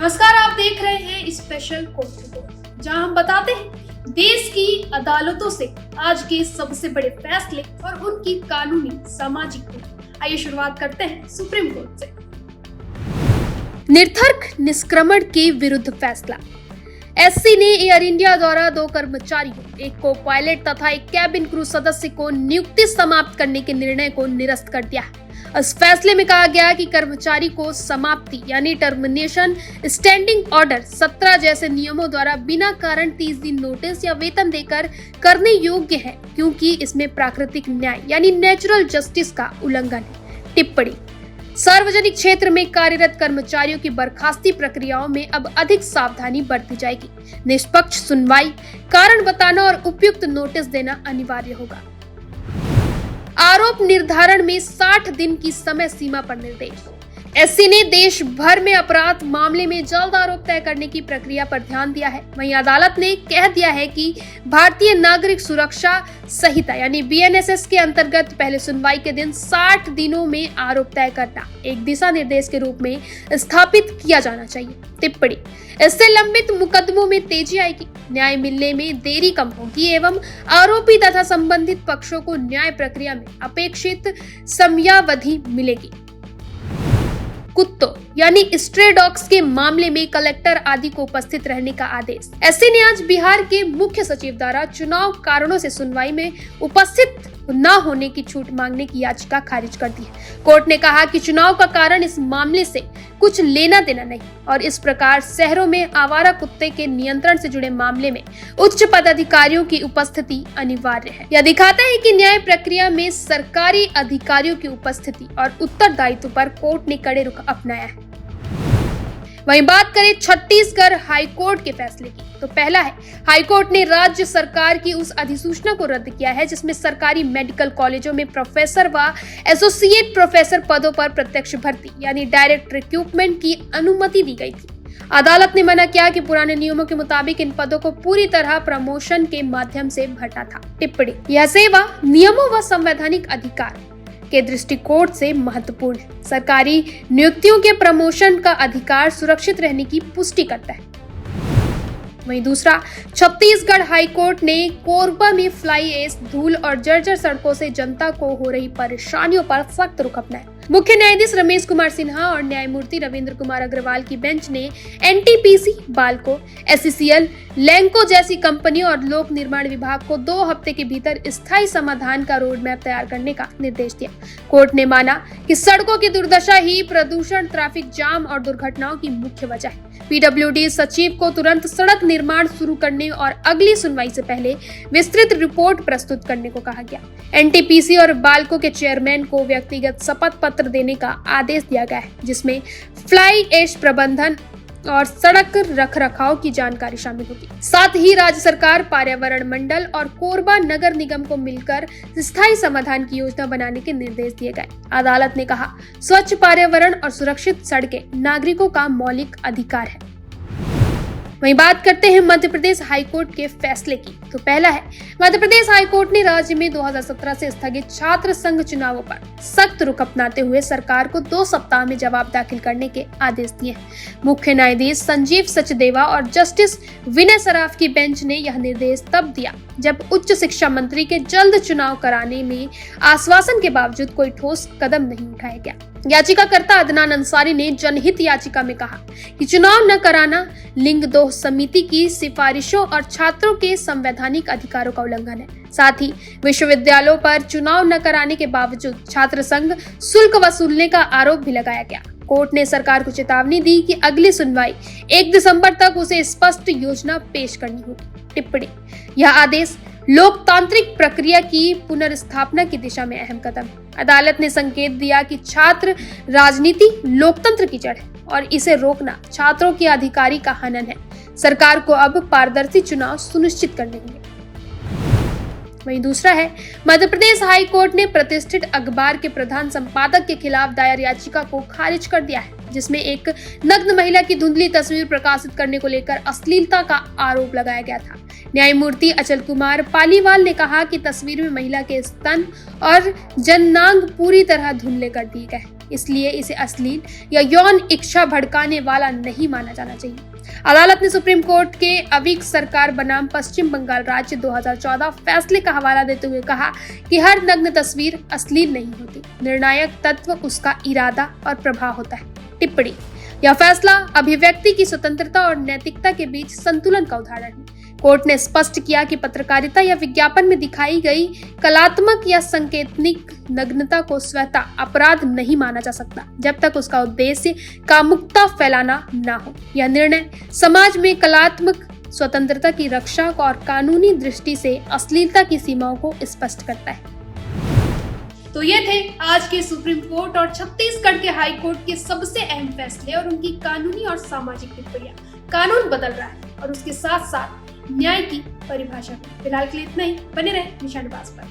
नमस्कार, आप देख रहे हैं स्पेशल कोर्ट रिपोर्ट, जहां हम बताते हैं देश की अदालतों से आज के सबसे बड़े फैसले और उनकी कानूनी सामाजिक पहुंच। आइए शुरुआत करते हैं सुप्रीम कोर्ट से। निरर्थक निष्क्रमण के विरुद्ध फैसला। एससी ने एयर इंडिया द्वारा 2 कर्मचारियों, एक को पायलट तथा एक कैबिन क्रू सदस्य को नियुक्ति समाप्त करने के निर्णय को निरस्त कर दिया है। इस फैसले में कहा गया कि कर्मचारी को समाप्ति यानी टर्मिनेशन स्टैंडिंग ऑर्डर 17 जैसे नियमों द्वारा बिना कारण 30 दिन नोटिस या वेतन देकर करने योग्य है, क्योंकि इसमें प्राकृतिक न्याय यानी नेचुरल जस्टिस का उल्लंघन है। टिप्पणी। सार्वजनिक क्षेत्र में कार्यरत कर्मचारियों की बर्खास्ती प्रक्रियाओं में अब अधिक सावधानी बरती जाएगी। निष्पक्ष सुनवाई, कारण बताना और उपयुक्त नोटिस देना अनिवार्य होगा। आरोप निर्धारण में 60 दिन की समय सीमा पर निर्देश। एससी ने देश भर में अपराध मामले में जल्द आरोप तय करने की प्रक्रिया पर ध्यान दिया है। वहीं अदालत ने कह दिया है कि भारतीय नागरिक सुरक्षा संहिता यानी बीएनएसएस के अंतर्गत पहले सुनवाई के दिन 60 दिनों में आरोप तय करना एक दिशा निर्देश के रूप में स्थापित किया जाना चाहिए। टिप्पणी। इससे लंबित मुकदमों में तेजी आएगी, न्याय मिलने में देरी कम होगी एवं आरोपी तथा संबंधित पक्षों को न्याय प्रक्रिया में अपेक्षित समयावधि मिलेगी। कुत्तों यानी स्ट्रे डॉग्स के मामले में कलेक्टर आदि को उपस्थित रहने का आदेश। एससी ने आज बिहार के मुख्य सचिव द्वारा चुनाव कारणों से सुनवाई में उपस्थित न होने की छूट मांगने की याचिका खारिज कर दी है। कोर्ट ने कहा कि चुनाव का कारण इस मामले से कुछ लेना देना नहीं और इस प्रकार शहरों में आवारा कुत्ते के नियंत्रण से जुड़े मामले में उच्च पदाधिकारियों की उपस्थिति अनिवार्य है। यह दिखाता है कि न्याय प्रक्रिया में सरकारी अधिकारियों की उपस्थिति और उत्तरदायित्व पर कोर्ट ने कड़े रुख अपनाया है। वहीं बात करें छत्तीसगढ़ हाईकोर्ट के फैसले की, तो पहला है, हाईकोर्ट ने राज्य सरकार की उस अधिसूचना को रद्द किया है जिसमें सरकारी मेडिकल कॉलेजों में प्रोफेसर व एसोसिएट प्रोफेसर पदों पर प्रत्यक्ष भर्ती यानी डायरेक्ट रिक्रूटमेंट की अनुमति दी गई थी। अदालत ने मना किया कि पुराने नियमों के मुताबिक इन पदों को पूरी तरह प्रमोशन के माध्यम से भरना था। टिप्पणी। यह सेवा नियमों व संवैधानिक अधिकार के दृष्टिकोण से महत्वपूर्ण है। सरकारी नियुक्तियों के प्रमोशन का अधिकार सुरक्षित रहने की पुष्टि करता है। वहीं दूसरा, छत्तीसगढ़ हाईकोर्ट ने कोरबा में फ्लाई ऐश, धूल और जर्जर सड़कों से जनता को हो रही परेशानियों पर सख्त रुख अपनाया। मुख्य न्यायाधीश रमेश कुमार सिन्हा और न्यायमूर्ति रविंद्र कुमार अग्रवाल की बेंच ने एनटीपीसी, बाल्को, एससीएल, लैंको जैसी कंपनियों और लोक निर्माण विभाग को 2 हफ्ते के भीतर स्थायी समाधान का रोड मैप तैयार करने का निर्देश दिया। कोर्ट ने माना कि सड़कों की दुर्दशा ही प्रदूषण, ट्रैफिक जाम और दुर्घटनाओं की मुख्य वजह है। पीडब्ल्यूडी सचिव को तुरंत सड़क निर्माण शुरू करने और अगली सुनवाई से पहले विस्तृत रिपोर्ट प्रस्तुत करने को कहा गया। एनटीपीसी और बाल्को के चेयरमैन को व्यक्तिगत शपथ पत्र देने का आदेश दिया गया है, जिसमें फ्लाई ऐश प्रबंधन और सड़क रखरखाव की जानकारी शामिल होगी। साथ ही राज्य सरकार, पर्यावरण मंडल और कोरबा नगर निगम को मिलकर स्थायी समाधान की योजना बनाने के निर्देश दिए गए। अदालत ने कहा, स्वच्छ पर्यावरण और सुरक्षित सड़कें नागरिकों का मौलिक अधिकार है। वहीं बात करते हैं मध्य प्रदेश हाईकोर्ट के फैसले की, तो पहला है, मध्य प्रदेश हाईकोर्ट ने राज्य में 2017 से स्थगित छात्र संघ चुनावों पर सख्त रुख अपनाते हुए सरकार को 2 सप्ताह में जवाब दाखिल करने के आदेश दिए हैं। मुख्य न्यायाधीश संजीव सचदेवा और जस्टिस विनय सराफ की बेंच ने यह निर्देश तब दिया जब उच्च शिक्षा मंत्री के जल्द चुनाव कराने में आश्वासन के बावजूद कोई ठोस कदम नहीं उठाया गया। याचिकाकर्ता अदनान अंसारी ने जनहित याचिका में कहा कि चुनाव न कराना लिंग दोष समिति की सिफारिशों और छात्रों के संवैधानिक अधिकारों का उल्लंघन है। साथ ही विश्वविद्यालयों पर चुनाव न कराने के बावजूद छात्र संघ शुल्क वसूलने का आरोप भी लगाया गया। कोर्ट ने सरकार को चेतावनी दी कि अगली सुनवाई 1 दिसंबर तक उसे स्पष्ट योजना पेश करनी होगी। टिप्पणी। यह आदेश लोकतांत्रिक प्रक्रिया की पुनर्स्थापना की दिशा में अहम कदम है। अदालत ने संकेत दिया कि छात्र राजनीति लोकतंत्र की जड़ है और इसे रोकना छात्रों की अधिकारी का हनन है। सरकार को अब पारदर्शी चुनाव सुनिश्चित करने होंगे। वहीं दूसरा है, मध्य प्रदेश हाई कोर्ट ने प्रतिष्ठित अखबार के प्रधान संपादक के खिलाफ दायर याचिका को खारिज कर दिया है, जिसमें एक नग्न महिला की धुंधली तस्वीर प्रकाशित करने को लेकर अश्लीलता का आरोप लगाया गया था। न्यायमूर्ति अचल कुमार पालीवाल ने कहा कि तस्वीर में महिला के स्तन और जननांग पूरी तरह धुंधले कर दिए गए। इसलिए इसे अश्लील या यौन इच्छा भड़काने वाला नहीं माना जाना चाहिए। अदालत ने सुप्रीम कोर्ट के अविग सरकार बनाम पश्चिम बंगाल राज्य 2014 फैसले का हवाला देते हुए कहा कि हर नग्न तस्वीर अश्लील नहीं होती, निर्णायक तत्व उसका इरादा और प्रभाव होता है। टिप्पणी: यह फैसला अभिव्यक्ति की स्वतंत्रता और नैतिकता के बीच संतुलन का उदाहरण है। कोर्ट ने स्पष्ट किया कि पत्रकारिता या विज्ञापन में दिखाई गई कलात्मक या संकेतनिक नग्नता को स्वतः अपराध नहीं माना जा सकता जब तक उसका उद्देश्य कामुकता फैलाना न हो। यह निर्णय समाज में कलात्मक स्वतंत्रता की रक्षा और कानूनी दृष्टि से अश्लीलता की सीमाओं को स्पष्ट करता है। तो ये थे आज के सुप्रीम कोर्ट और छत्तीसगढ़ के हाई कोर्ट के सबसे अहम फैसले और उनकी कानूनी और सामाजिक टिप्पणियां। कानून बदल रहा है और उसके साथ साथ न्याय की परिभाषा। फिलहाल के लिए इतना ही। बने रहे निशानेबाज पर।